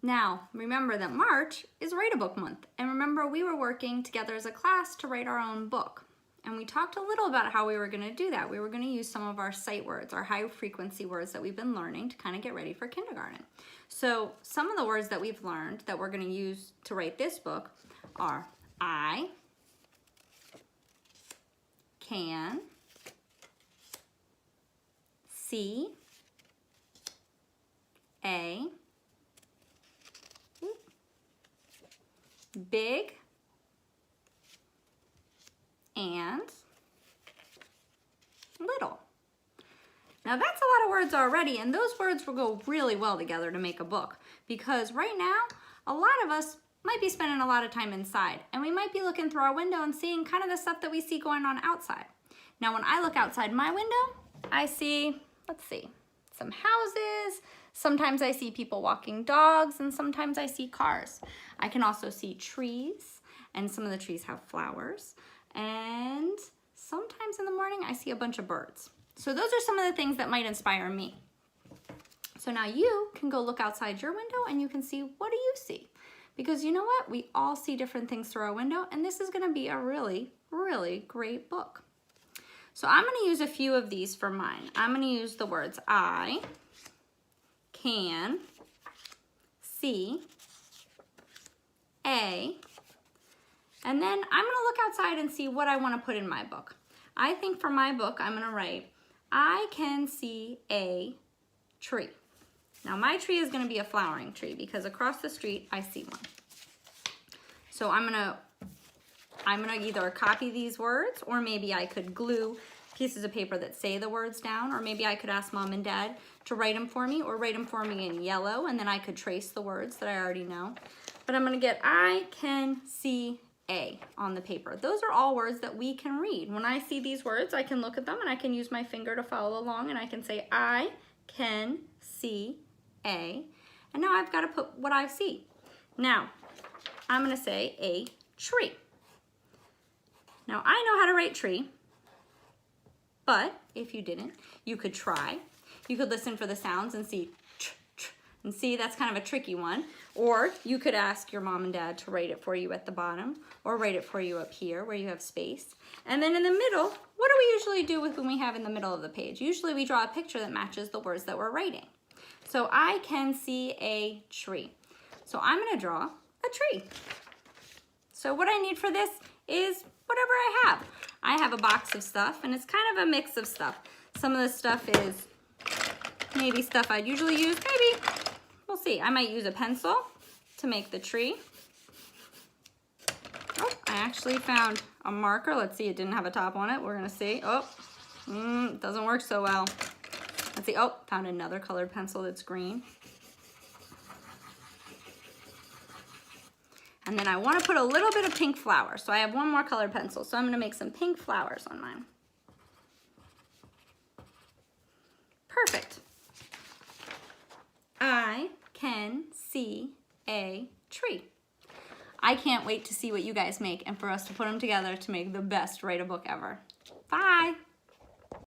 Now, remember that March is Write a Book Month. And remember, we were working together as a class to write our own book. And we talked a little about how we were going to do that. We were going to use some of our sight words, our high frequency words that we've been learning to kind of get ready for kindergarten. So some of the words that we've learned that we're going to use to write this book are I, can, see, a, big, and little. Now that's a lot of words already, and those words will go really well together to make a book, because right now a lot of us might be spending a lot of time inside, and we might be looking through our window and seeing kind of the stuff that we see going on outside. Now when I look outside my window, I see, let's see, some houses. Sometimes I see people walking dogs, and sometimes I see cars. I can also see trees, and some of the trees have flowers. And sometimes in the morning I see a bunch of birds. So those are some of the things that might inspire me. So now you can go look outside your window and you can see, what do you see? Because you know what? We all see different things through our window, and this is going to be a really, really great book. So I'm going to use a few of these for mine. I'm going to use the words I, can, see, a, and then I'm gonna look outside and see what I wanna put in my book. I think for my book, I'm gonna write, I can see a tree. Now my tree is gonna be a flowering tree because across the street, I see one. So I'm gonna either copy these words, or maybe I could glue pieces of paper that say the words down, or maybe I could ask Mom and Dad to write them for me, or write them for me in yellow, and then I could trace the words that I already know. But I'm gonna get I can see a on the paper. Those are all words that we can read. When I see these words, I can look at them and I can use my finger to follow along, and I can say I can see a, and now I've got to put what I see. Now I'm gonna say a tree. Now I know how to write tree, but if you didn't, you could try. You could listen for the sounds and see, and see that's kind of a tricky one. Or you could ask your mom and dad to write it for you at the bottom, or write it for you up here where you have space. And then in the middle, what do we usually do with when we have in the middle of the page? Usually we draw a picture that matches the words that we're writing. So I can see a tree. So I'm gonna draw a tree. So what I need for this is whatever I have. I have a box of stuff, and it's kind of a mix of stuff. Some of the stuff is maybe stuff I'd usually use, maybe. We'll see. I might use a pencil to make the tree. Oh, I actually found a marker. Let's see, it didn't have a top on it. We're gonna see. Oh, it doesn't work so well. Let's see. Oh, found another colored pencil that's green. And then I want to put a little bit of pink flower. So I have one more colored pencil. So I'm going to make some pink flowers on mine. Perfect. I can see a tree. I can't wait to see what you guys make and for us to put them together to make the best Write a Book ever. Bye.